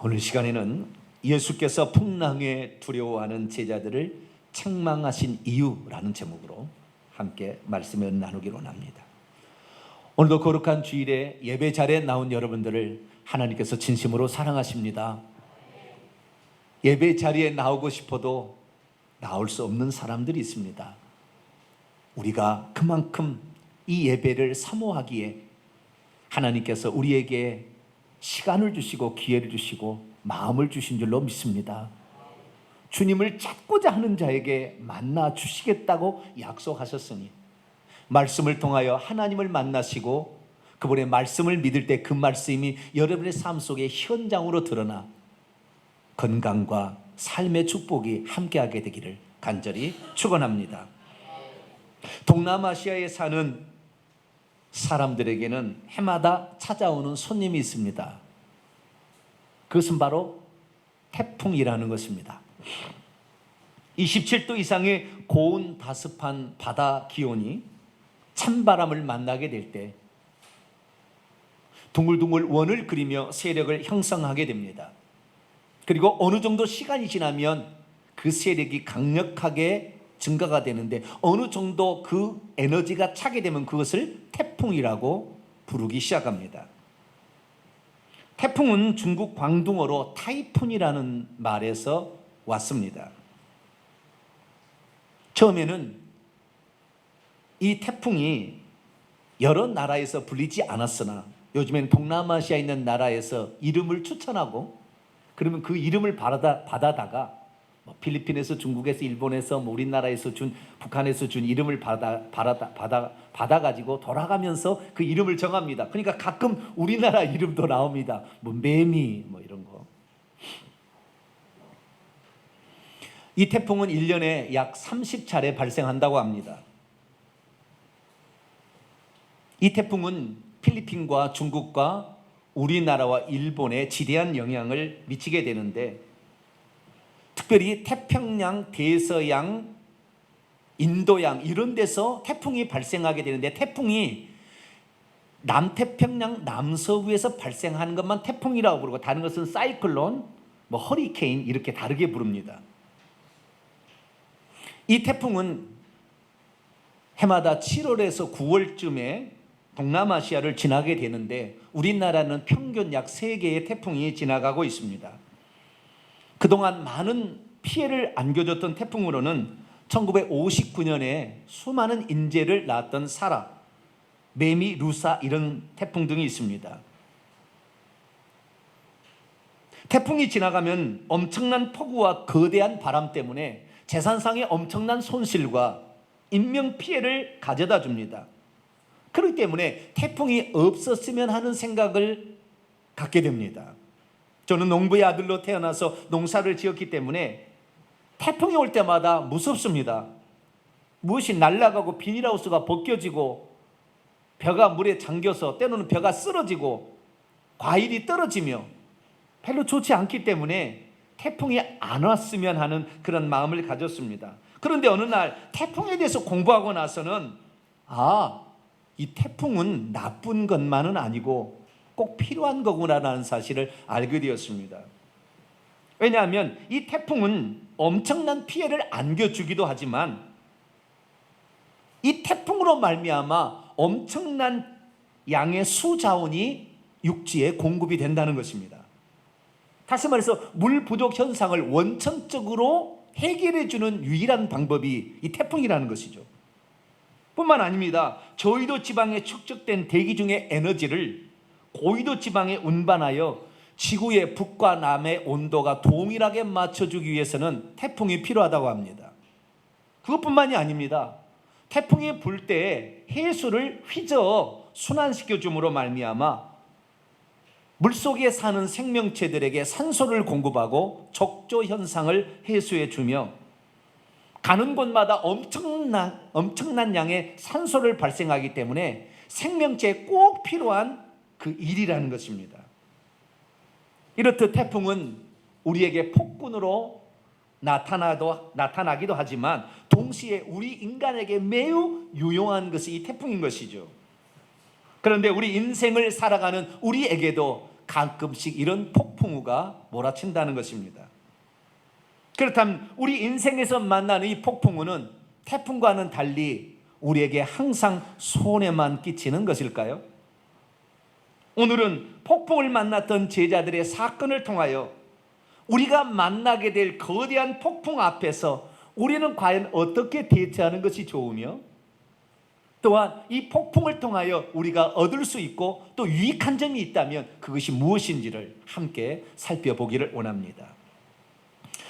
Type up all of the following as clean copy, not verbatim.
오늘 시간에는 예수께서 풍랑에 두려워하는 제자들을 책망하신 이유라는 제목으로 함께 말씀을 나누기로 합니다. 오늘도 거룩한 주일에 예배 자리에 나온 여러분들을 하나님께서 진심으로 사랑하십니다. 예배 자리에 나오고 싶어도 나올 수 없는 사람들이 있습니다. 우리가 그만큼 이 예배를 사모하기에 하나님께서 우리에게 시간을 주시고 기회를 주시고 마음을 주신 줄로 믿습니다. 주님을 찾고자 하는 자에게 만나 주시겠다고 약속하셨으니 말씀을 통하여 하나님을 만나시고 그분의 말씀을 믿을 때 그 말씀이 여러분의 삶 속에 현장으로 드러나 건강과 삶의 축복이 함께하게 되기를 간절히 축원합니다. 동남아시아에 사는 사람들에게는 해마다 찾아오는 손님이 있습니다. 그것은 바로 태풍이라는 것입니다. 27도 이상의 고온 다습한 바다 기온이 찬바람을 만나게 될 때 둥글둥글 원을 그리며 세력을 형성하게 됩니다. 그리고 어느 정도 시간이 지나면 그 세력이 강력하게 증가가 되는데 어느 정도 그 에너지가 차게 되면 그것을 태풍이라고 부르기 시작합니다. 태풍은 중국 광둥어로 타이푼이라는 말에서 왔습니다. 처음에는 이 태풍이 여러 나라에서 불리지 않았으나 요즘엔 동남아시아에 있는 나라에서 이름을 추천하고 그러면 그 이름을 받아다가 필리핀에서, 중국에서, 일본에서, 우리나라에서 준, 북한에서 준 이름을 받아가지고 돌아가면서 그 이름을 정합니다. 그러니까 가끔 우리나라 이름도 나옵니다. 매미 이런 거. 이 태풍은 1년에 약 30차례 발생한다고 합니다. 이 태풍은 필리핀과 중국과 우리나라와 일본에 지대한 영향을 미치게 되는데 특별히 태평양, 대서양, 인도양 이런 데서 태풍이 발생하게 되는데 태풍이 남태평양 남서부에서 발생하는 것만 태풍이라고 부르고 다른 것은 사이클론, 허리케인 이렇게 다르게 부릅니다. 이 태풍은 해마다 7월에서 9월쯤에 동남아시아를 지나게 되는데 우리나라는 평균 약 3개의 태풍이 지나가고 있습니다. 그동안 많은 피해를 안겨줬던 태풍으로는 1959년에 수많은 인재를 낳았던 사라, 매미, 루사 이런 태풍 등이 있습니다. 태풍이 지나가면 엄청난 폭우와 거대한 바람 때문에 재산상의 엄청난 손실과 인명피해를 가져다 줍니다. 그렇기 때문에 태풍이 없었으면 하는 생각을 갖게 됩니다. 저는 농부의 아들로 태어나서 농사를 지었기 때문에 태풍이 올 때마다 무섭습니다. 무엇이 날아가고 비닐하우스가 벗겨지고 벼가 물에 잠겨서 때로는 벼가 쓰러지고 과일이 떨어지며 별로 좋지 않기 때문에 태풍이 안 왔으면 하는 그런 마음을 가졌습니다. 그런데 어느 날 태풍에 대해서 공부하고 나서는 이 태풍은 나쁜 것만은 아니고 꼭 필요한 거구나라는 사실을 알게 되었습니다. 왜냐하면 이 태풍은 엄청난 피해를 안겨주기도 하지만 이 태풍으로 말미암아 엄청난 양의 수자원이 육지에 공급이 된다는 것입니다. 다시 말해서 물 부족 현상을 원천적으로 해결해 주는 유일한 방법이 이 태풍이라는 것이죠. 뿐만 아닙니다. 저위도 지방에 축적된 대기 중의 에너지를 고위도 지방에 운반하여 지구의 북과 남의 온도가 동일하게 맞춰주기 위해서는 태풍이 필요하다고 합니다. 그것뿐만이 아닙니다. 태풍이 불 때 해수를 휘저 순환시켜 줌으로 말미암아 물속에 사는 생명체들에게 산소를 공급하고 적조 현상을 해소해 주며 가는 곳마다 엄청난 양의 산소를 발생하기 때문에 생명체에 꼭 필요한 그 일이라는 것입니다. 이렇듯 태풍은 우리에게 폭군으로 나타나기도 하지만 동시에 우리 인간에게 매우 유용한 것이 이 태풍인 것이죠. 그런데 우리 인생을 살아가는 우리에게도 가끔씩 이런 폭 폭풍우가 몰아친다는 것입니다. 그렇다면 우리 인생에서 만나는 이 폭풍우는 태풍과는 달리 우리에게 항상 손해만 끼치는 것일까요? 오늘은 폭풍을 만났던 제자들의 사건을 통하여 우리가 만나게 될 거대한 폭풍 앞에서 우리는 과연 어떻게 대처하는 것이 좋으며, 또한 이 폭풍을 통하여 우리가 얻을 수 있고 또 유익한 점이 있다면 그것이 무엇인지를 함께 살펴보기를 원합니다.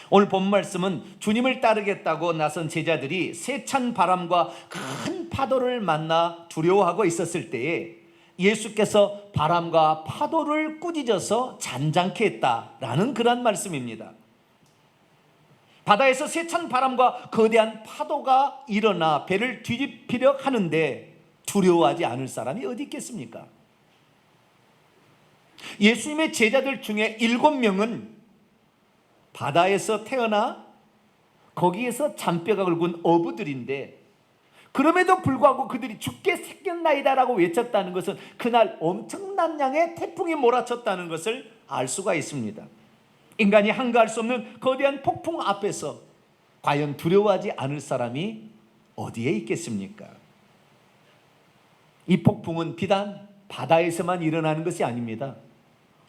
오늘 본 말씀은 주님을 따르겠다고 나선 제자들이 세찬 바람과 큰 파도를 만나 두려워하고 있었을 때에 예수께서 바람과 파도를 꾸짖어서 잔잔케 했다라는 그런 말씀입니다. 바다에서 세찬 바람과 거대한 파도가 일어나 배를 뒤집히려 하는데 두려워하지 않을 사람이 어디 있겠습니까? 예수님의 제자들 중에 7명은 바다에서 태어나 거기에서 잔뼈가 굵은 어부들인데, 그럼에도 불구하고 그들이 죽게 생겼나이다라고 외쳤다는 것은 그날 엄청난 양의 태풍이 몰아쳤다는 것을 알 수가 있습니다. 인간이 한가할 수 없는 거대한 폭풍 앞에서 과연 두려워하지 않을 사람이 어디에 있겠습니까? 이 폭풍은 비단 바다에서만 일어나는 것이 아닙니다.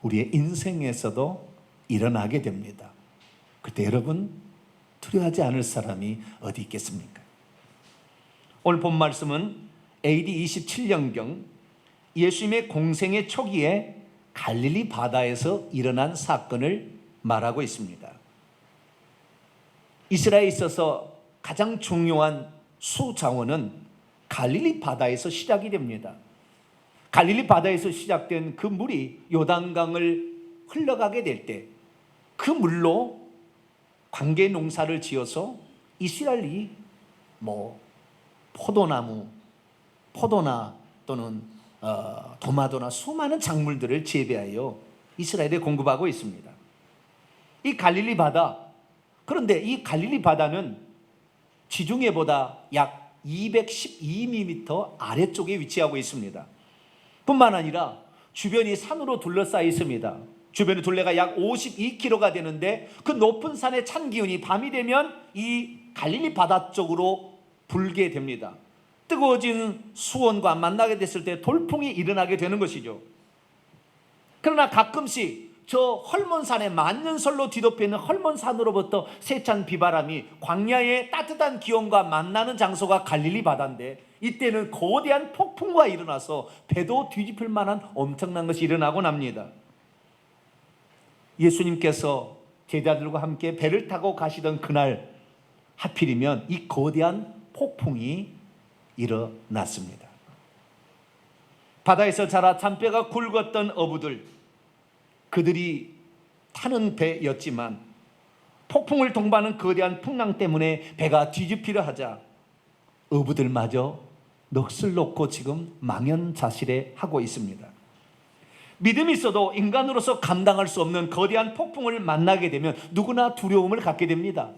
우리의 인생에서도 일어나게 됩니다. 그때 여러분, 두려워하지 않을 사람이 어디 있겠습니까? 오늘 본 말씀은 AD 27년경 예수님의 공생의 초기에 갈릴리 바다에서 일어난 사건을 말하고 있습니다. 이스라엘에 있어서 가장 중요한 수자원은 갈릴리 바다에서 시작이 됩니다. 갈릴리 바다에서 시작된 그 물이 요단강을 흘러가게 될 때 그 물로 관계 농사를 지어서 이스라엘이 포도나 또는 도마도나 수많은 작물들을 재배하여 이스라엘에 공급하고 있습니다. 이 갈릴리 바다, 그런데 이 갈릴리 바다는 지중해보다 약 212m 아래쪽에 위치하고 있습니다. 뿐만 아니라 주변이 산으로 둘러싸여 있습니다. 주변의 둘레가 약 52km가 되는데 그 높은 산의 찬 기운이 밤이 되면 이 갈릴리 바다 쪽으로 불게 됩니다. 뜨거워진 수온과 만나게 됐을 때 돌풍이 일어나게 되는 것이죠. 그러나 가끔씩 저 헐몬산의 만년설로 뒤덮여 있는 헐몬산으로부터 세찬 비바람이 광야의 따뜻한 기온과 만나는 장소가 갈릴리 바다인데, 이때는 거대한 폭풍과 일어나서 배도 뒤집힐 만한 엄청난 것이 일어나곤 합니다. 예수님께서 제자들과 함께 배를 타고 가시던 그날 하필이면 이 거대한 폭풍이 일어났습니다. 바다에서 자라 잔뼈가 굵었던 어부들, 그들이 타는 배였지만 폭풍을 동반하는 거대한 풍랑 때문에 배가 뒤집히려 하자 어부들마저 넋을 놓고 지금 망연자실해 하고 있습니다. 믿음이 있어도 인간으로서 감당할 수 없는 거대한 폭풍을 만나게 되면 누구나 두려움을 갖게 됩니다.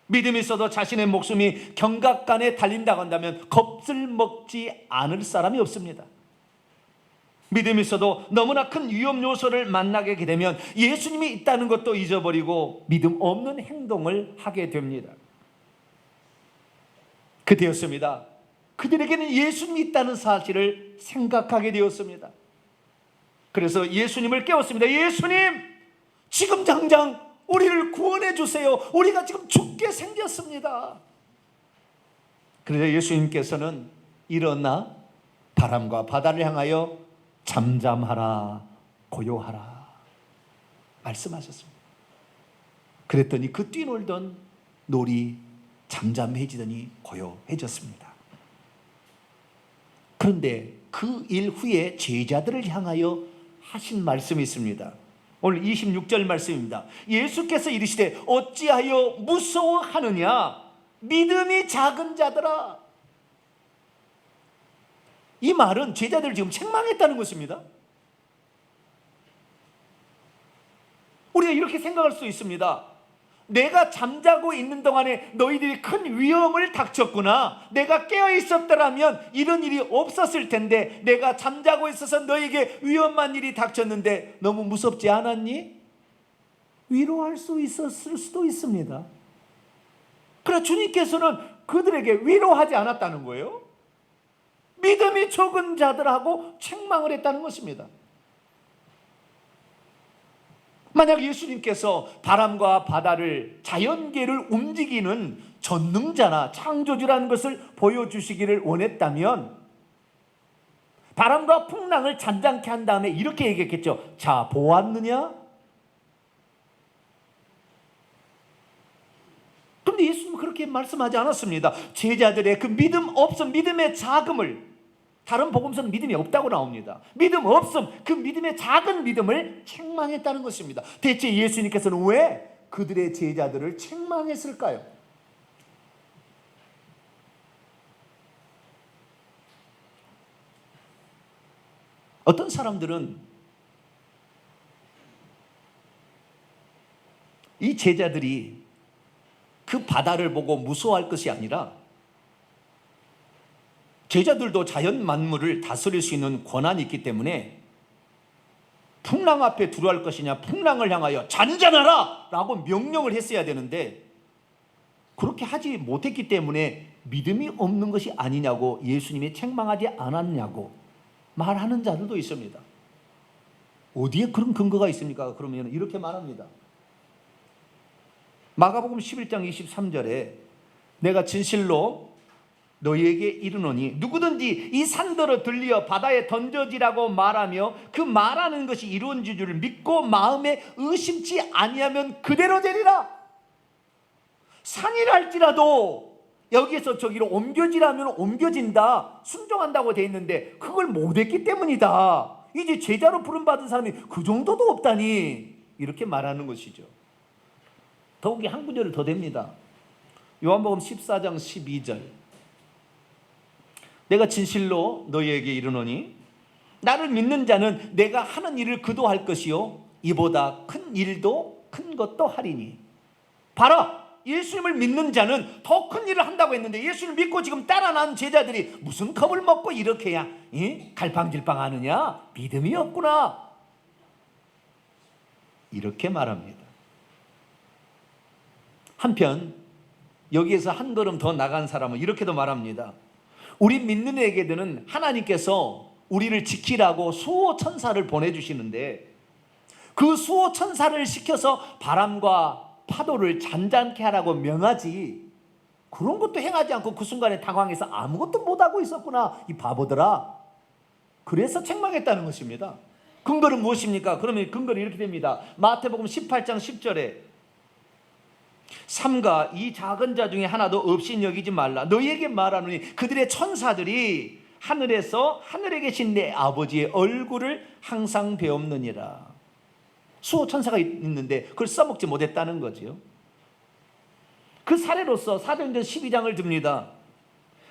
믿음이 있어도 자신의 목숨이 경각간에 달린다고 한다면 겁을 먹지 않을 사람이 없습니다. 믿음이 있어도 너무나 큰 위험 요소를 만나게 되면 예수님이 있다는 것도 잊어버리고 믿음 없는 행동을 하게 됩니다. 그때였습니다. 그들에게는 예수님이 있다는 사실을 생각하게 되었습니다. 그래서 예수님을 깨웠습니다. 예수님, 지금 당장 우리를 구원해 주세요. 우리가 지금 죽게 생겼습니다. 그래서 예수님께서는 일어나 바람과 바다를 향하여 잠잠하라, 고요하라 말씀하셨습니다. 그랬더니 그 뛰놀던 놀이 잠잠해지더니 고요해졌습니다. 그런데 그 일 후에 제자들을 향하여 하신 말씀이 있습니다. 오늘 26절 말씀입니다. 예수께서 이르시되 어찌하여 무서워하느냐, 믿음이 작은 자들아. 이 말은 제자들 지금 책망했다는 것입니다. 우리가 이렇게 생각할 수 있습니다. 내가 잠자고 있는 동안에 너희들이 큰 위험을 닥쳤구나. 내가 깨어 있었더라면 이런 일이 없었을 텐데 내가 잠자고 있어서 너에게 위험한 일이 닥쳤는데 너무 무섭지 않았니? 위로할 수 있었을 수도 있습니다. 그러나 주님께서는 그들에게 위로하지 않았다는 거예요. 믿음이 적은 자들하고 책망을 했다는 것입니다. 만약 예수님께서 바람과 바다를, 자연계를 움직이는 전능자나 창조주라는 것을 보여주시기를 원했다면 바람과 풍랑을 잔잔케 한 다음에 이렇게 얘기했겠죠. 자, 보았느냐? 그런데 예수님은 그렇게 말씀하지 않았습니다. 제자들의 그 믿음 없음, 믿음의 자금을, 다른 복음서는 믿음이 없다고 나옵니다. 믿음 없음, 그 믿음의 작은 믿음을 책망했다는 것입니다. 대체 예수님께서는 왜 그들의 제자들을 책망했을까요? 어떤 사람들은 이 제자들이 그 바다를 보고 무서워할 것이 아니라 제자들도 자연 만물을 다스릴 수 있는 권한이 있기 때문에 풍랑 앞에 두려워할 것이냐, 풍랑을 향하여 잔잔하라 라고 명령을 했어야 되는데 그렇게 하지 못했기 때문에 믿음이 없는 것이 아니냐고 예수님이 책망하지 않았냐고 말하는 자들도 있습니다. 어디에 그런 근거가 있습니까? 그러면 이렇게 말합니다. 마가복음 11장 23절에 내가 진실로 너희에게 이르노니 누구든지 이 산더러 들리어 바다에 던져지라고 말하며 그 말하는 것이 이루어진 줄을 믿고 마음에 의심치 아니하면 그대로 되리라. 산이랄지라도 여기에서 저기로 옮겨지라면 옮겨진다, 순종한다고 돼 있는데 그걸 못했기 때문이다. 이제 제자로 부름받은 사람이 그 정도도 없다니 이렇게 말하는 것이죠. 더욱이 한 구절을 더 됩니다. 요한복음 14장 12절 내가 진실로 너희에게 이르노니 나를 믿는 자는 내가 하는 일을 그도 할 것이요 이보다 큰 일도 큰 것도 하리니. 봐라, 예수님을 믿는 자는 더 큰 일을 한다고 했는데 예수님을 믿고 지금 따라 나온 제자들이 무슨 겁을 먹고 이렇게야 갈팡질팡 하느냐? 믿음이 없구나 이렇게 말합니다. 한편 여기에서 한 걸음 더 나간 사람은 이렇게도 말합니다. 우리 믿는 에게는 하나님께서 우리를 지키라고 수호 천사를 보내주시는데 그 수호 천사를 시켜서 바람과 파도를 잔잔케 하라고 명하지 그런 것도 행하지 않고 그 순간에 당황해서 아무것도 못하고 있었구나 이 바보들아. 그래서 책망했다는 것입니다. 근거는 무엇입니까? 그러면 근거는 이렇게 됩니다. 마태복음 18장 10절에 삼가 이 작은 자 중에 하나도 없인 여기지 말라. 너희에게 말하노니 그들의 천사들이 하늘에서 하늘에 계신 내 아버지의 얼굴을 항상 배옵느니라. 수호 천사가 있는데 그걸 써먹지 못했다는 거죠. 그 사례로서 사도행전 12장을 듭니다.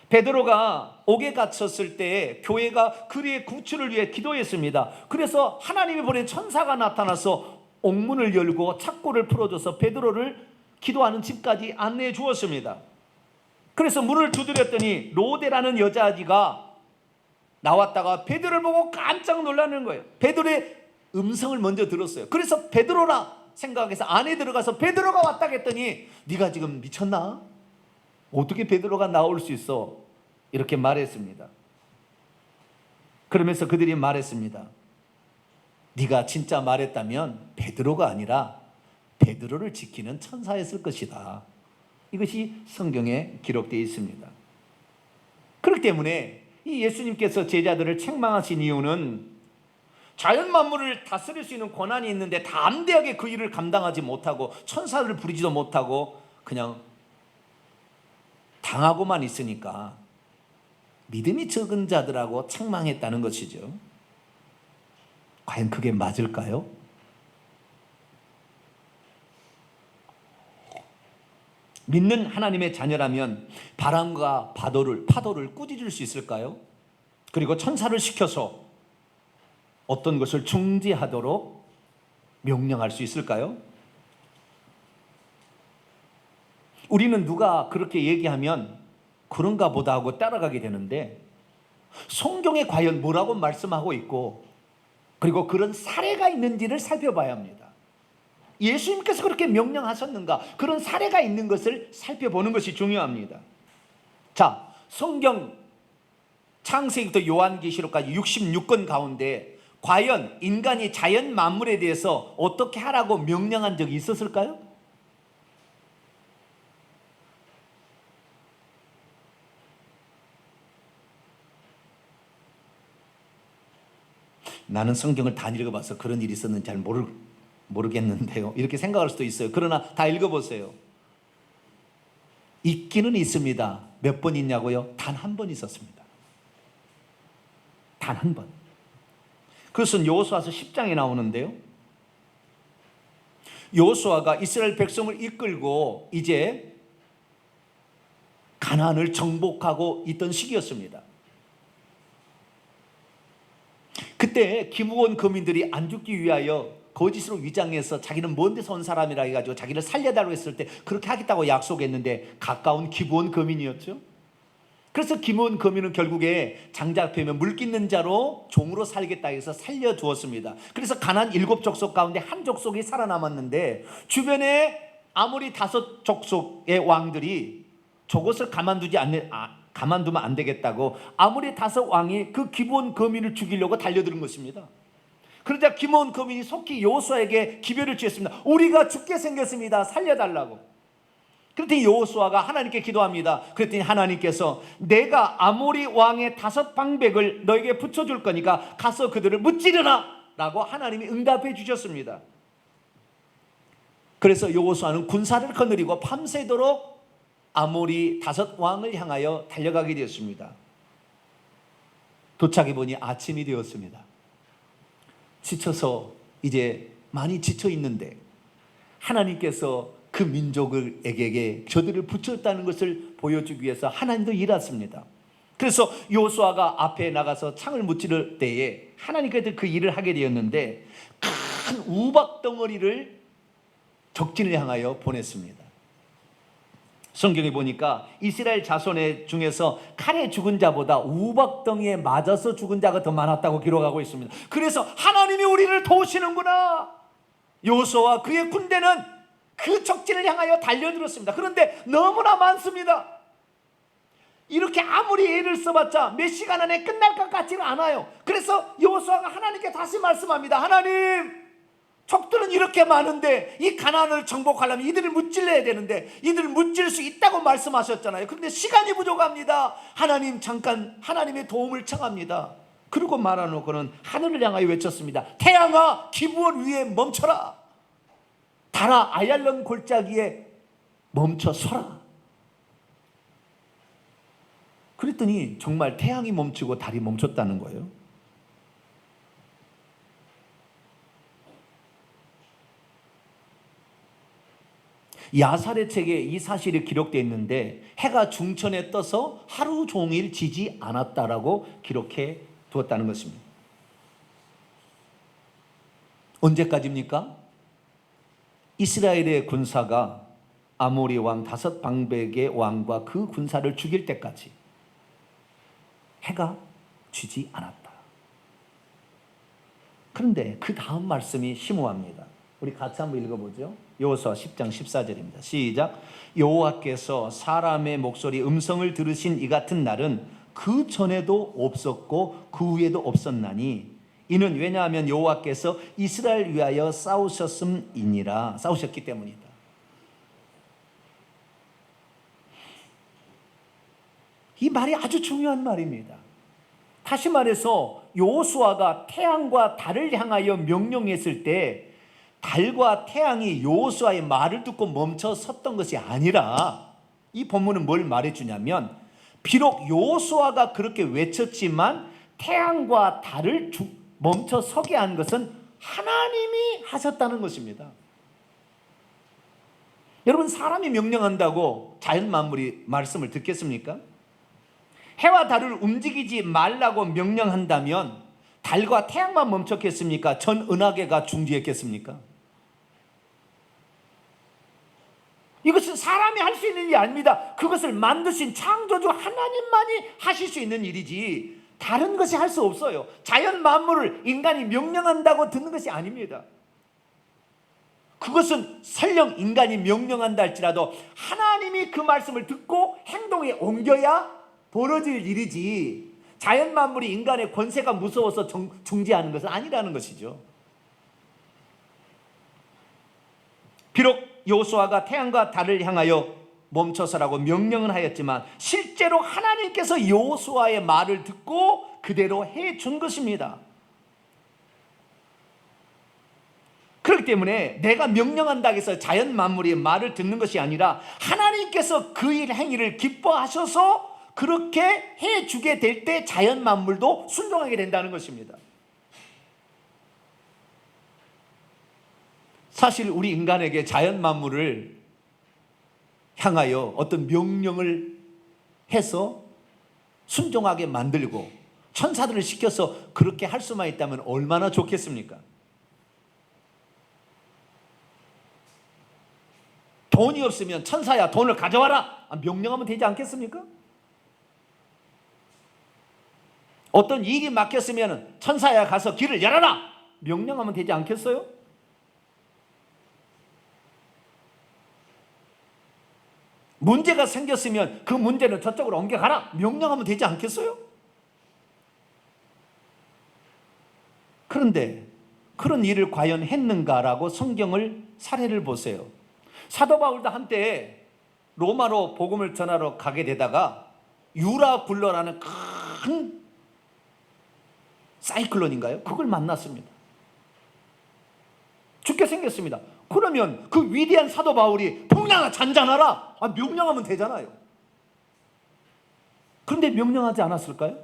베드로가 옥에 갇혔을 때 교회가 그의 구출을 위해 기도했습니다. 그래서 하나님이 보낸 천사가 나타나서 옥문을 열고 착고를 풀어줘서 베드로를 기도하는 집까지 안내해 주었습니다. 그래서 문을 두드렸더니 로데라는 여자아지가 나왔다가 베드로를 보고 깜짝 놀라는 거예요. 베드로의 음성을 먼저 들었어요. 그래서 베드로라 생각해서 안에 들어가서 베드로가 왔다 했더니 네가 지금 미쳤나? 어떻게 베드로가 나올 수 있어? 이렇게 말했습니다. 그러면서 그들이 말했습니다. 네가 진짜 말했다면 베드로가 아니라 베드로를 지키는 천사였을 것이다. 이것이 성경에 기록되어 있습니다. 그렇기 때문에 이 예수님께서 제자들을 책망하신 이유는 자연 만물을 다스릴 수 있는 권한이 있는데 담대하게 그 일을 감당하지 못하고 천사를 부리지도 못하고 그냥 당하고만 있으니까 믿음이 적은 자들하고 책망했다는 것이죠. 과연 그게 맞을까요? 믿는 하나님의 자녀라면 바람과 파도를 꾸짖을 수 있을까요? 그리고 천사를 시켜서 어떤 것을 중지하도록 명령할 수 있을까요? 우리는 누가 그렇게 얘기하면 그런가 보다 하고 따라가게 되는데, 성경에 과연 뭐라고 말씀하고 있고, 그리고 그런 사례가 있는지를 살펴봐야 합니다. 예수님께서 그렇게 명령하셨는가, 그런 사례가 있는 것을 살펴보는 것이 중요합니다. 자, 성경 창세기부터 요한계시록까지 66권 가운데 과연 인간이 자연 만물에 대해서 어떻게 하라고 명령한 적이 있었을까요? 나는 성경을 다 읽어봐서 그런 일이 있었는지 잘 모르겠는데요, 이렇게 생각할 수도 있어요. 그러나 다 읽어보세요. 있기는 있습니다. 몇 번 있냐고요? 단 한 번 있었습니다. 단 한 번. 그것은 여호수아서 10장에 나오는데요, 여호수아가 이스라엘 백성을 이끌고 이제 가나안을 정복하고 있던 시기였습니다. 그때 기브온 거민들이 안 죽기 위하여 거짓으로 위장해서 자기는 먼 데서 온 사람이라 해가지고 자기를 살려달라고 했을 때 그렇게 하겠다고 약속했는데, 가까운 기브온 거민이었죠. 그래서 기브온 거민은 결국에 장 잡히면 물 깃는 자로 종으로 살겠다 해서 살려두었습니다. 그래서 가나안 7족속 가운데 한 족속이 살아남았는데, 주변에 아모리 5족속의 왕들이 저것을 가만두면 안 되겠다고 아모리 5 왕이 그 기브온 거민을 죽이려고 달려드는 것입니다. 그러자 기브온 거민이 속히 여호수아에게 기별을 지었습니다. 우리가 죽게 생겼습니다. 살려달라고. 그랬더니 여호수아가 하나님께 기도합니다. 그랬더니 하나님께서 내가 아모리 왕의 5 방백을 너에게 붙여줄 거니까 가서 그들을 무찌르라 라고 하나님이 응답해 주셨습니다. 그래서 여호수아는 군사를 거느리고 밤새도록 아모리 5 왕을 향하여 달려가게 되었습니다. 도착해 보니 아침이 되었습니다. 지쳐서 이제 많이 지쳐 있는데 하나님께서 그 민족에게 저들을 붙였다는 것을 보여주기 위해서 하나님도 일하십니다. 그래서 여호수아가 앞에 나가서 창을 무찌를 때에 하나님께서 그 일을 하게 되었는데, 큰 우박 덩어리를 적진을 향하여 보냈습니다. 성경에 보니까 이스라엘 자손의 중에서 칼에 죽은 자보다 우박덩이에 맞아서 죽은 자가 더 많았다고 기록하고 있습니다. 그래서 하나님이 우리를 도우시는구나. 여호수아와 그의 군대는 그 적진을 향하여 달려들었습니다. 그런데 너무나 많습니다. 이렇게 아무리 애를 써봤자 몇 시간 안에 끝날 것 같지는 않아요. 그래서 여호수아가 하나님께 다시 말씀합니다. 하나님, 적들은 이렇게 많은데 이 가나안을 정복하려면 이들을 무찔러야 되는데 이들을 무찔 수 있다고 말씀하셨잖아요. 그런데 시간이 부족합니다. 하나님, 잠깐 하나님의 도움을 청합니다. 그리고 말하놓고는 하늘을 향하여 외쳤습니다. 태양아, 기브온 위에 멈춰라. 달아, 아얄론 골짜기에 멈춰 서라. 그랬더니 정말 태양이 멈추고 달이 멈췄다는 거예요. 야살의 책에 이 사실이 기록되어 있는데, 해가 중천에 떠서 하루 종일 지지 않았다라고 기록해 두었다는 것입니다. 언제까지입니까? 이스라엘의 군사가 아모리 왕 5 방백의 왕과 그 군사를 죽일 때까지 해가 지지 않았다. 그런데 그 다음 말씀이 심오합니다. 우리 같이 한번 읽어보죠. 여호수아 10장 14절입니다. 시작. 여호와께서 사람의 목소리 음성을 들으신 이 같은 날은 그 전에도 없었고 그 후에도 없었나니, 이는 왜냐하면 여호와께서 이스라엘 위하여 싸우셨음이니라. 싸우셨기 때문이다. 이 말이 아주 중요한 말입니다. 다시 말해서 여호수아가 태양과 달을 향하여 명령했을 때 달과 태양이 여호수아의 말을 듣고 멈춰 섰던 것이 아니라, 이 본문은 뭘 말해주냐면, 비록 여호수아가 그렇게 외쳤지만 태양과 달을 멈춰 서게 한 것은 하나님이 하셨다는 것입니다. 여러분, 사람이 명령한다고 자연 만물이 말씀을 듣겠습니까? 해와 달을 움직이지 말라고 명령한다면 달과 태양만 멈췄겠습니까? 전 은하계가 중지했겠습니까? 이것은 사람이 할 수 있는 일이 아닙니다. 그것을 만드신 창조주 하나님만이 하실 수 있는 일이지 다른 것이 할 수 없어요. 자연 만물을 인간이 명령한다고 듣는 것이 아닙니다. 그것은 설령 인간이 명령한다 할지라도 하나님이 그 말씀을 듣고 행동에 옮겨야 벌어질 일이지, 자연 만물이 인간의 권세가 무서워서 중지하는 것은 아니라는 것이죠. 비록 여호수아가 태양과 달을 향하여 멈춰서라고 명령은 하였지만 실제로 하나님께서 여호수아의 말을 듣고 그대로 해준 것입니다. 그렇기 때문에 내가 명령한다 해서 자연 만물이 말을 듣는 것이 아니라 하나님께서 그 일 행위를 기뻐하셔서 그렇게 해주게 될 때 자연 만물도 순종하게 된다는 것입니다. 사실 우리 인간에게 자연 만물을 향하여 어떤 명령을 해서 순종하게 만들고 천사들을 시켜서 그렇게 할 수만 있다면 얼마나 좋겠습니까? 돈이 없으면 천사야 돈을 가져와라 명령하면 되지 않겠습니까? 어떤 일이 막혔으면 천사야 가서 길을 열어라 명령하면 되지 않겠어요? 문제가 생겼으면 그 문제는 저쪽으로 옮겨가라 명령하면 되지 않겠어요? 그런데 그런 일을 과연 했는가라고 성경을 사례를 보세요. 사도 바울도 한때 로마로 복음을 전하러 가게 되다가 유라굴로라는 큰 사이클론인가요? 그걸 만났습니다. 죽게 생겼습니다. 그러면 그 위대한 사도 바울이 풍랑아 잔잔하라 명령하면 되잖아요. 그런데 명령하지 않았을까요?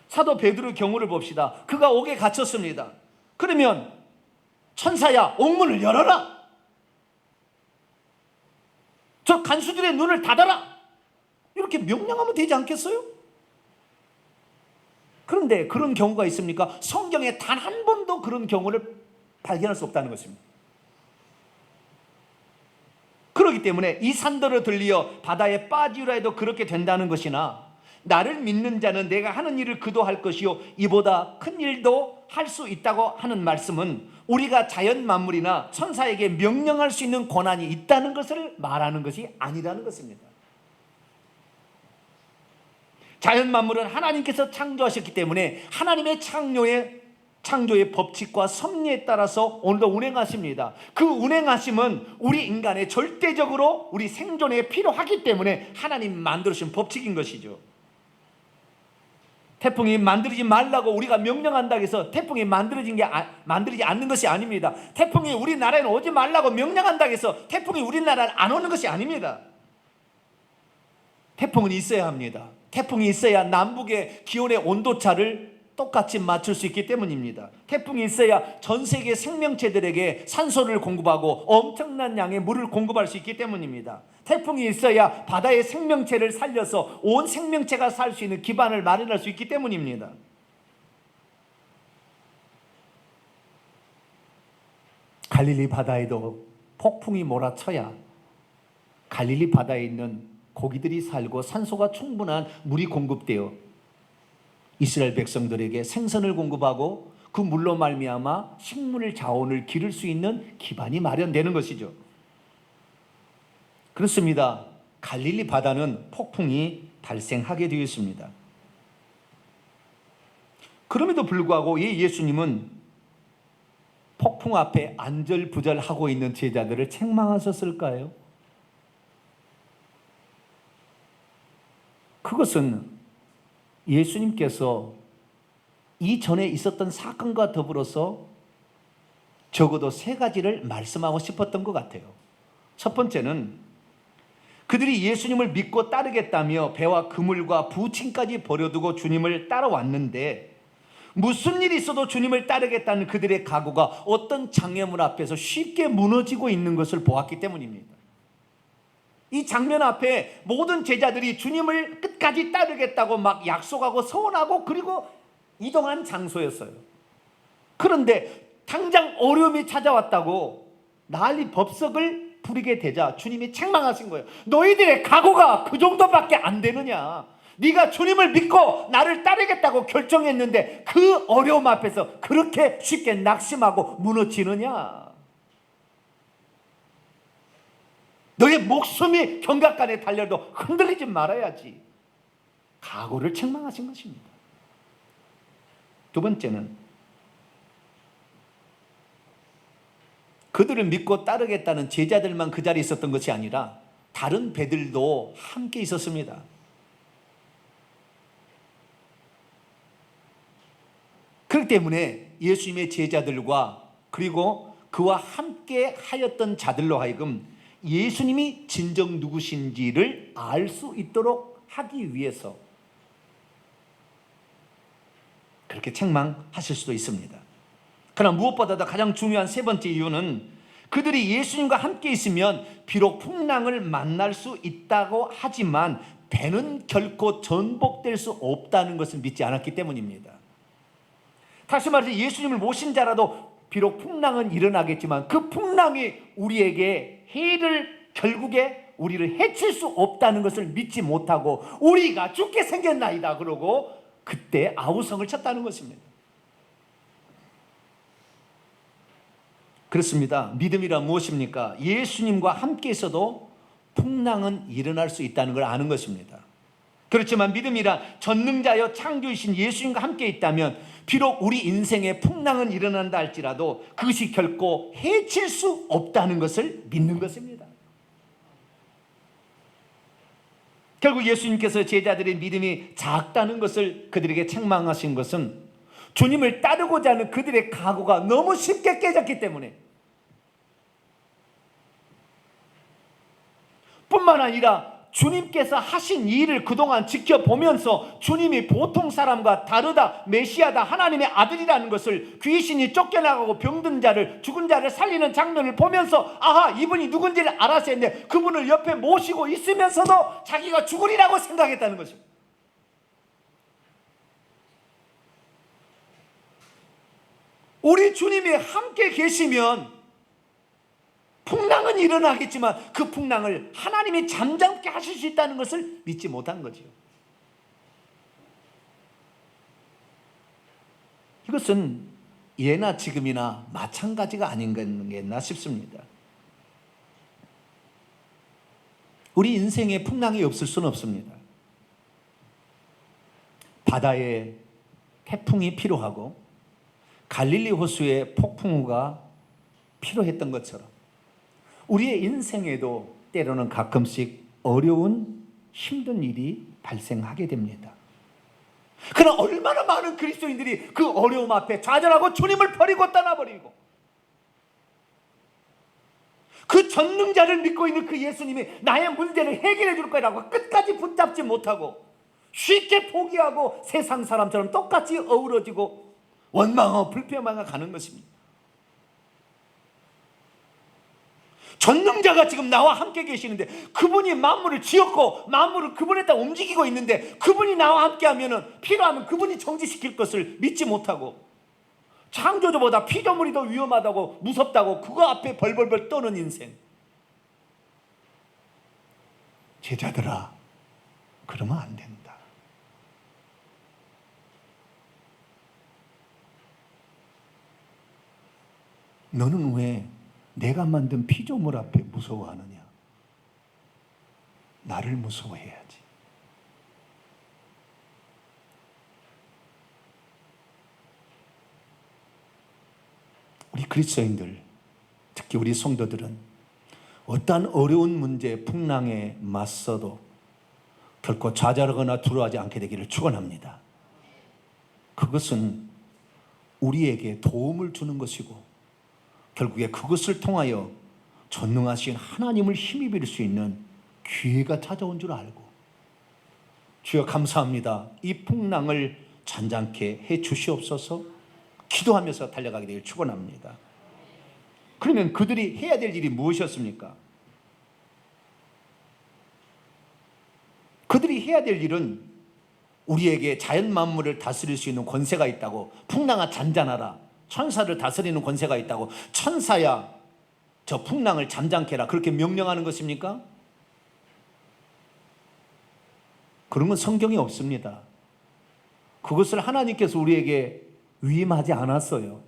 사도 베드로 경우를 봅시다. 그가 옥에 갇혔습니다. 그러면 천사야 옥문을 열어라, 저 간수들의 눈을 닫아라 이렇게 명령하면 되지 않겠어요? 그런데 그런 경우가 있습니까? 성경에 단 한 번도 그런 경우를 발견할 수 없다는 것입니다. 그렇기 때문에 이 산더러 들리어 바다에 빠지라 해도 그렇게 된다는 것이나 나를 믿는 자는 내가 하는 일을 그도 할 것이요 이보다 큰 일도 할 수 있다고 하는 말씀은 우리가 자연 만물이나 천사에게 명령할 수 있는 권한이 있다는 것을 말하는 것이 아니라는 것입니다. 자연 만물은 하나님께서 창조하셨기 때문에 하나님의 창조의 법칙과 섭리에 따라서 오늘도 운행하십니다. 그 운행하심은 우리 인간의 절대적으로 우리 생존에 필요하기 때문에 하나님 만들어주신 법칙인 것이죠. 태풍이 만들지 말라고 우리가 명령한다고 해서 태풍이 만들어진 게 만들지 않는 것이 아닙니다. 태풍이 우리나라에는 오지 말라고 명령한다고 해서 태풍이 우리나라에 안 오는 것이 아닙니다. 태풍은 있어야 합니다. 태풍이 있어야 남북의 기온의 온도차를 똑같이 맞출 수 있기 때문입니다. 태풍이 있어야 전 세계 생명체들에게 산소를 공급하고 엄청난 양의 물을 공급할 수 있기 때문입니다. 태풍이 있어야 바다의 생명체를 살려서 온 생명체가 살 수 있는 기반을 마련할 수 있기 때문입니다. 갈릴리 바다에도 폭풍이 몰아쳐야 갈릴리 바다에 있는 고기들이 살고 산소가 충분한 물이 공급되어 이스라엘 백성들에게 생선을 공급하고 그 물로 말미암아 식물 자원을 기를 수 있는 기반이 마련되는 것이죠. 그렇습니다. 갈릴리 바다는 폭풍이 발생하게 되어 있습니다. 그럼에도 불구하고 예수님은 폭풍 앞에 안절부절하고 있는 제자들을 책망하셨을까요? 그것은 예수님께서 이전에 있었던 사건과 더불어서 적어도 세 가지를 말씀하고 싶었던 것 같아요. 첫 번째는 그들이 예수님을 믿고 따르겠다며 배와 그물과 부침까지 버려두고 주님을 따라왔는데 무슨 일이 있어도 주님을 따르겠다는 그들의 각오가 어떤 장애물 앞에서 쉽게 무너지고 있는 것을 보았기 때문입니다. 이 장면 앞에 모든 제자들이 주님을 끝까지 따르겠다고 막 약속하고 서원하고 그리고 이동한 장소였어요. 그런데 당장 어려움이 찾아왔다고 난리 법석을 부리게 되자 주님이 책망하신 거예요. 너희들의 각오가 그 정도밖에 안 되느냐? 네가 주님을 믿고 나를 따르겠다고 결정했는데 그 어려움 앞에서 그렇게 쉽게 낙심하고 무너지느냐? 너의 목숨이 경각간에 달려도 흔들리지 말아야지. 각오를 책망하신 것입니다. 두 번째는 그들을 믿고 따르겠다는 제자들만 그 자리에 있었던 것이 아니라 다른 배들도 함께 있었습니다. 그렇기 때문에 예수님의 제자들과 그리고 그와 함께 하였던 자들로 하여금 예수님이 진정 누구신지를 알 수 있도록 하기 위해서 그렇게 책망하실 수도 있습니다. 그러나 무엇보다도 가장 중요한 세 번째 이유는 그들이 예수님과 함께 있으면 비록 풍랑을 만날 수 있다고 하지만 배는 결코 전복될 수 없다는 것을 믿지 않았기 때문입니다. 다시 말해서 예수님을 모신 자라도 비록 풍랑은 일어나겠지만 그 풍랑이 우리에게 해를 결국에 우리를 해칠 수 없다는 것을 믿지 못하고 우리가 죽게 생겼나이다 그러고 그때 아우성을 쳤다는 것입니다. 그렇습니다. 믿음이란 무엇입니까? 예수님과 함께 있어도 풍랑은 일어날 수 있다는 걸 아는 것입니다. 그렇지만 믿음이란 전능자여 창조이신 예수님과 함께 있다면 비록 우리 인생에 풍랑은 일어난다 할지라도 그것이 결코 해칠 수 없다는 것을 믿는 것입니다. 결국 예수님께서 제자들의 믿음이 작다는 것을 그들에게 책망하신 것은 주님을 따르고자 하는 그들의 각오가 너무 쉽게 깨졌기 때문에 뿐만 아니라 주님께서 하신 일을 그동안 지켜보면서 주님이 보통 사람과 다르다, 메시아다, 하나님의 아들이라는 것을 귀신이 쫓겨나가고 병든 자를, 죽은 자를 살리는 장면을 보면서 아하, 이분이 누군지를 알았어야 했는데 그분을 옆에 모시고 있으면서도 자기가 죽으리라고 생각했다는 것입니다. 우리 주님이 함께 계시면 풍랑은 일어나겠지만 그 풍랑을 하나님이 잠잠케 하실 수 있다는 것을 믿지 못한 거죠. 이것은 예나 지금이나 마찬가지가 아닌가 싶습니다. 우리 인생에 풍랑이 없을 수는 없습니다. 바다에 태풍이 필요하고 갈릴리 호수에 폭풍우가 필요했던 것처럼 우리의 인생에도 때로는 가끔씩 어려운 힘든 일이 발생하게 됩니다. 그러나 얼마나 많은 그리스도인들이 그 어려움 앞에 좌절하고 주님을 버리고 떠나버리고 그 전능자를 믿고 있는 그 예수님이 나의 문제를 해결해 줄 거라고 끝까지 붙잡지 못하고 쉽게 포기하고 세상 사람처럼 똑같이 어우러지고 원망하고 불평하고 가는 것입니다. 전능자가 지금 나와 함께 계시는데 그분이 만물을 지었고 만물을 그분에 따라 움직이고 있는데 그분이 나와 함께 하면 필요하면 그분이 정지시킬 것을 믿지 못하고 창조주보다 피조물이 더 위험하다고 무섭다고 그거 앞에 벌벌벌 떠는 인생. 제자들아, 그러면 안 된다. 너는 왜 내가 만든 피조물 앞에 무서워하느냐? 나를 무서워해야지. 우리 그리스도인들, 특히 우리 성도들은 어떠한 어려운 문제, 풍랑에 맞서도 결코 좌절하거나 두려워하지 않게 되기를 축원합니다. 그것은 우리에게 도움을 주는 것이고 결국에 그것을 통하여 전능하신 하나님을 힘입을 수 있는 기회가 찾아온 줄 알고 주여 감사합니다. 이 풍랑을 잔잔케 해 주시옵소서 기도하면서 달려가게 되길 축원합니다. 그러면 그들이 해야 될 일이 무엇이었습니까? 그들이 해야 될 일은 우리에게 자연 만물을 다스릴 수 있는 권세가 있다고 풍랑아 잔잔하라 천사를 다스리는 권세가 있다고 천사야 저 풍랑을 잠잠케 해라 그렇게 명령하는 것입니까? 그런 건 성경에 없습니다. 그것을 하나님께서 우리에게 위임하지 않았어요.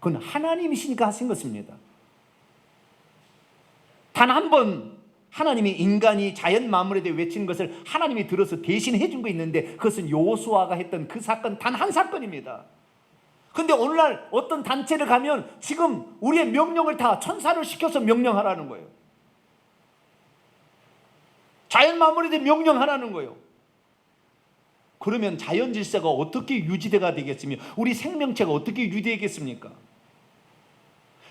그건 하나님이시니까 하신 것입니다. 단 한 번 하나님이 인간이 자연 만물에 대해 외치는 것을 하나님이 들어서 대신 해준 거 있는데 그것은 여호수아가 했던 그 사건 단 한 사건입니다. 근데 오늘날 어떤 단체를 가면 지금 우리의 명령을 다 천사를 시켜서 명령하라는 거예요. 자연 만물에 대해 명령하라는 거예요. 그러면 자연 질서가 어떻게 유지가 되겠으며 우리 생명체가 어떻게 유지되겠습니까?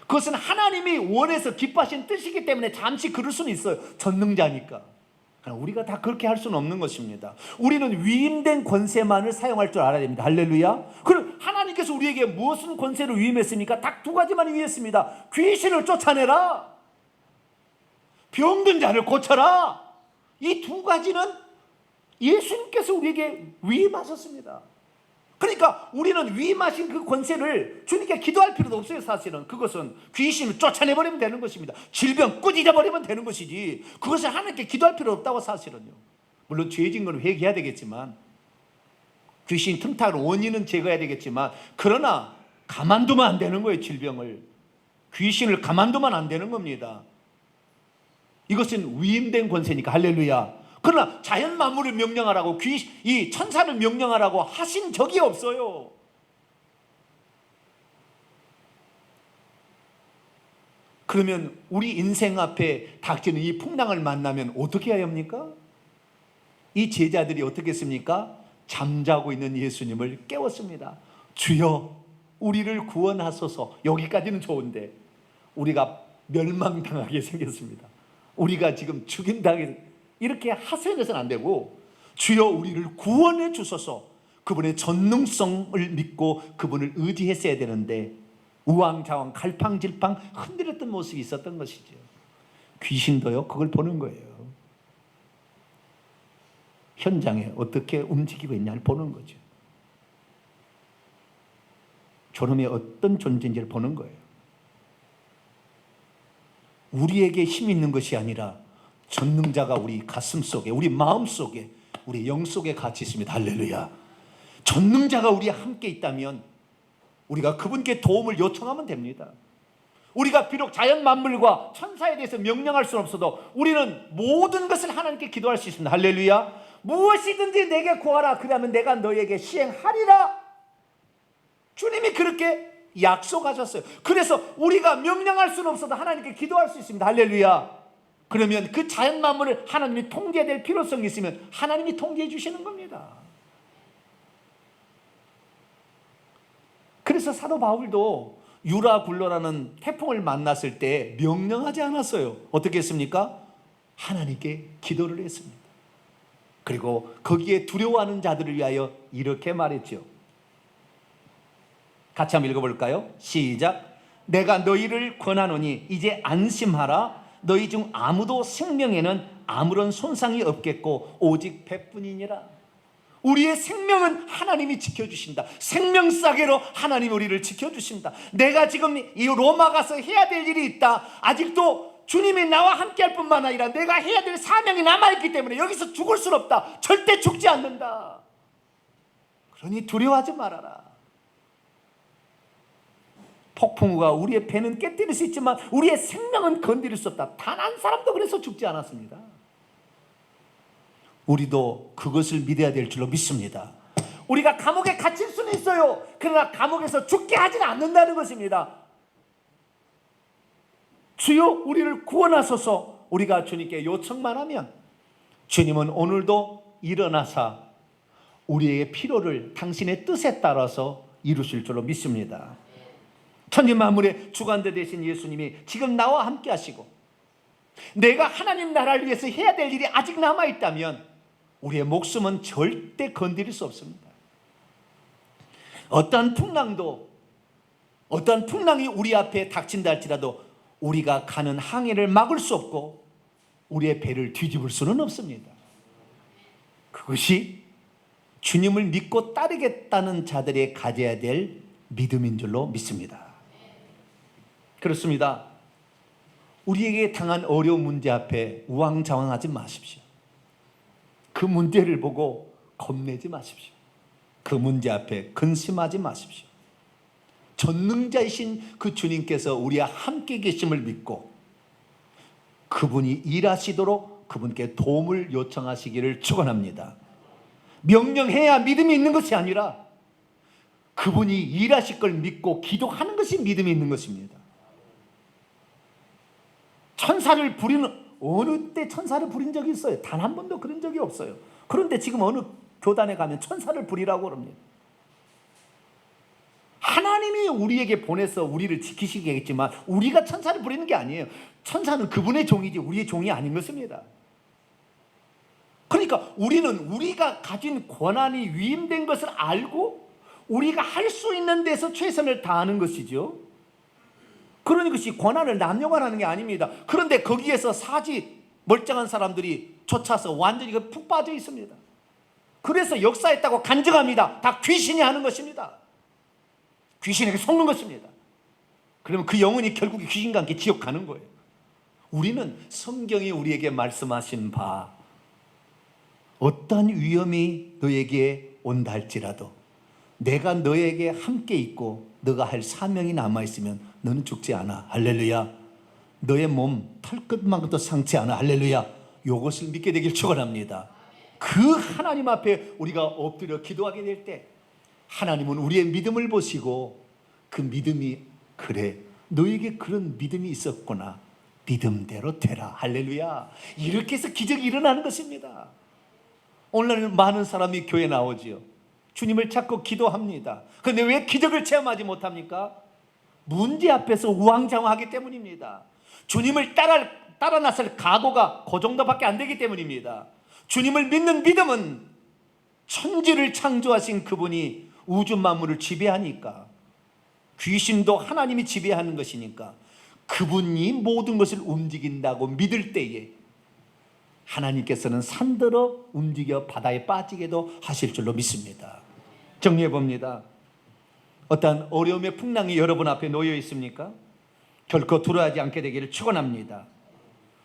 그것은 하나님이 원해서 기뻐하신 뜻이기 때문에 잠시 그럴 수는 있어요. 전능자니까. 그러나 우리가 다 그렇게 할 수는 없는 것입니다. 우리는 위임된 권세만을 사용할 줄 알아야 됩니다. 할렐루야. 그럼 하나님께서 우리에게 무엇은 권세를 위임했습니까? 딱 두 가지만 위임했습니다. 귀신을 쫓아내라, 병든 자를 고쳐라. 이 두 가지는 예수님께서 우리에게 위임하셨습니다. 그러니까 우리는 위임하신 그 권세를 주님께 기도할 필요도 없어요. 사실은 그것은 귀신을 쫓아내버리면 되는 것입니다. 질병 꾸짖어버리면 되는 것이지 그것을 하나님께 기도할 필요 없다고. 사실은요. 물론 죄진 건 회개해야 되겠지만, 귀신 틈타는 원인은 제거해야 되겠지만, 그러나 가만두면 안 되는 거예요. 질병을, 귀신을 가만두면 안 되는 겁니다. 이것은 위임된 권세니까. 할렐루야. 그러나 자연 만물을 명령하라고, 이 천사를 명령하라고 하신 적이 없어요. 그러면 우리 인생 앞에 닥치는 이 풍랑을 만나면 어떻게 해야 합니까? 이 제자들이 어떻게 했습니까? 잠자고 있는 예수님을 깨웠습니다. 주여 우리를 구원하소서. 여기까지는 좋은데 우리가 멸망당하게 생겼습니다. 우리가 지금 죽임당하게, 이렇게 하소연해서는 안 되고 주여 우리를 구원해 주소서. 그분의 전능성을 믿고 그분을 의지했어야 되는데 우왕좌왕 갈팡질팡 흔들렸던 모습이 있었던 것이죠. 귀신도요 그걸 보는 거예요. 현장에 어떻게 움직이고 있냐를 보는 거죠. 저놈이 어떤 존재인지를 보는 거예요. 우리에게 힘이 있는 것이 아니라 전능자가 우리 가슴 속에, 우리 마음 속에, 우리 영 속에 같이 있습니다. 할렐루야. 전능자가 우리 함께 있다면 우리가 그분께 도움을 요청하면 됩니다. 우리가 비록 자연 만물과 천사에 대해서 명령할 수는 없어도 우리는 모든 것을 하나님께 기도할 수 있습니다. 할렐루야. 무엇이든지 내게 구하라, 그러면 내가 너에게 시행하리라. 주님이 그렇게 약속하셨어요. 그래서 우리가 명령할 수는 없어도 하나님께 기도할 수 있습니다. 할렐루야. 그러면 그 자연 만물을 하나님이 통제해야 될 필요성이 있으면 하나님이 통제해 주시는 겁니다. 그래서 사도 바울도 유라굴로라는 태풍을 만났을 때 명령하지 않았어요. 어떻게 했습니까? 하나님께 기도를 했습니다. 그리고 거기에 두려워하는 자들을 위하여 이렇게 말했죠. 같이 한번 읽어볼까요? 시작. 내가 너희를 권하노니 이제 안심하라. 너희 중 아무도 생명에는 아무런 손상이 없겠고 오직 배뿐이니라. 우리의 생명은 하나님이 지켜주신다. 생명싸개로 하나님이 우리를 지켜주신다. 내가 지금 이 로마 가서 해야 될 일이 있다. 아직도 주님이 나와 함께 할 뿐만 아니라 내가 해야 될 사명이 남아있기 때문에 여기서 죽을 수는 없다. 절대 죽지 않는다. 그러니 두려워하지 말아라. 폭풍우가 우리의 배는 깨뜨릴 수 있지만 우리의 생명은 건드릴 수 없다. 단 한 사람도 그래서 죽지 않았습니다. 우리도 그것을 믿어야 될 줄로 믿습니다. 우리가 감옥에 갇힐 수는 있어요. 그러나 감옥에서 죽게 하지는 않는다는 것입니다. 주여 우리를 구원하소서. 우리가 주님께 요청만 하면 주님은 오늘도 일어나사 우리의 필요를 당신의 뜻에 따라서 이루실 줄로 믿습니다. 천지만물의 주관자 되신 예수님이 지금 나와 함께 하시고 내가 하나님 나라를 위해서 해야 될 일이 아직 남아있다면 우리의 목숨은 절대 건드릴 수 없습니다. 어떠한 풍랑이 우리 앞에 닥친다 할지라도 우리가 가는 항해를 막을 수 없고 우리의 배를 뒤집을 수는 없습니다. 그것이 주님을 믿고 따르겠다는 자들이 가져야 될 믿음인 줄로 믿습니다. 그렇습니다. 우리에게 당한 어려운 문제 앞에 우왕좌왕하지 마십시오. 그 문제를 보고 겁내지 마십시오. 그 문제 앞에 근심하지 마십시오. 전능자이신 그 주님께서 우리와 함께 계심을 믿고 그분이 일하시도록 그분께 도움을 요청하시기를 축원합니다. 명령해야 믿음이 있는 것이 아니라 그분이 일하실 걸 믿고 기도하는 것이 믿음이 있는 것입니다. 천사를 부리는, 어느 때 천사를 부린 적이 있어요? 단 한 번도 그런 적이 없어요. 그런데 지금 어느 교단에 가면 천사를 부리라고 그럽니다. 하나님이 우리에게 보내서 우리를 지키시겠지만 우리가 천사를 부리는 게 아니에요. 천사는 그분의 종이지 우리의 종이 아닌 것입니다. 그러니까 우리는 우리가 가진 권한이 위임된 것을 알고 우리가 할 수 있는 데서 최선을 다하는 것이죠. 그러니 것이 권한을 남용하라는 게 아닙니다. 그런데 거기에서 사지 멀쩡한 사람들이 쫓아서 완전히 푹 빠져 있습니다. 그래서 역사했다고 간증합니다. 다 귀신이 하는 것입니다. 귀신에게 속는 것입니다. 그러면 그 영혼이 결국 귀신과 함께 지옥 가는 거예요. 우리는 성경이 우리에게 말씀하신 바 어떠한 위험이 너에게 온다 할지라도 내가 너에게 함께 있고 너가 할 사명이 남아있으면 너는 죽지 않아. 할렐루야. 너의 몸 털끝만큼도 상치 않아. 할렐루야. 이것을 믿게 되길 축원합니다. 그 하나님 앞에 우리가 엎드려 기도하게 될 때 하나님은 우리의 믿음을 보시고 그 믿음이 그래 너에게 그런 믿음이 있었구나. 믿음대로 되라. 할렐루야. 이렇게 해서 기적이 일어나는 것입니다. 오늘날 많은 사람이 교회에 나오지요. 주님을 찾고 기도합니다. 그런데 왜 기적을 체험하지 못합니까? 문제 앞에서 우왕좌왕하기 때문입니다. 주님을 따라 나설 각오가 그 정도밖에 안 되기 때문입니다. 주님을 믿는 믿음은 천지를 창조하신 그분이 우주 만물을 지배하니까, 귀신도 하나님이 지배하는 것이니까 그분이 모든 것을 움직인다고 믿을 때에 하나님께서는 산더러 움직여 바다에 빠지게도 하실 줄로 믿습니다. 정리해 봅니다. 어떠한 어려움의 풍랑이 여러분 앞에 놓여 있습니까? 결코 두려워하지 않게 되기를 축원합니다.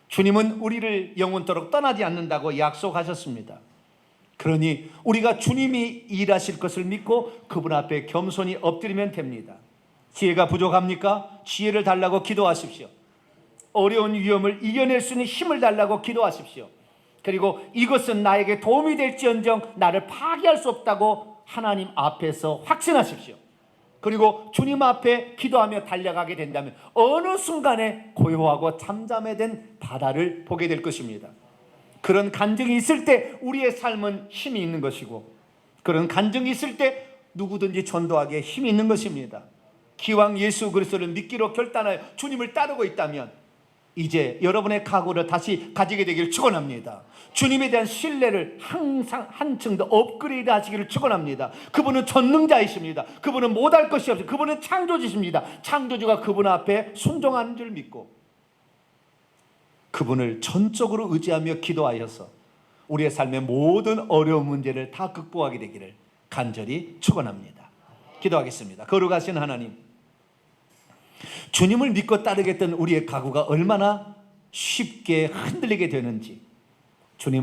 주님은 우리를 영원토록 떠나지 않는다고 약속하셨습니다. 그러니 우리가 주님이 일하실 것을 믿고 그분 앞에 겸손히 엎드리면 됩니다. 지혜가 부족합니까? 지혜를 달라고 기도하십시오. 어려운 위험을 이겨낼 수 있는 힘을 달라고 기도하십시오. 그리고 이것은 나에게 도움이 될지언정 나를 파괴할 수 없다고 하나님 앞에서 확신하십시오. 그리고 주님 앞에 기도하며 달려가게 된다면 어느 순간에 고요하고 잠잠해진 바다를 보게 될 것입니다. 그런 간증이 있을 때 우리의 삶은 힘이 있는 것이고, 그런 간증이 있을 때 누구든지 전도하기에 힘이 있는 것입니다. 기왕 예수 그리스도를 믿기로 결단하여 주님을 따르고 있다면 이제 여러분의 각오를 다시 가지게 되기를 축원합니다. 주님에 대한 신뢰를 항상 한층 더 업그레이드 하시기를 축원합니다. 그분은 전능자이십니다. 그분은 못할 것이 없습니다. 그분은 창조주십니다. 창조주가 그분 앞에 순종하는 줄 믿고 그분을 전적으로 의지하며 기도하여서 우리의 삶의 모든 어려운 문제를 다 극복하게 되기를 간절히 축원합니다. 기도하겠습니다. 거룩하신 하나님, 주님을 믿고 따르겠다는 우리의 각오가 얼마나 쉽게 흔들리게 되는지,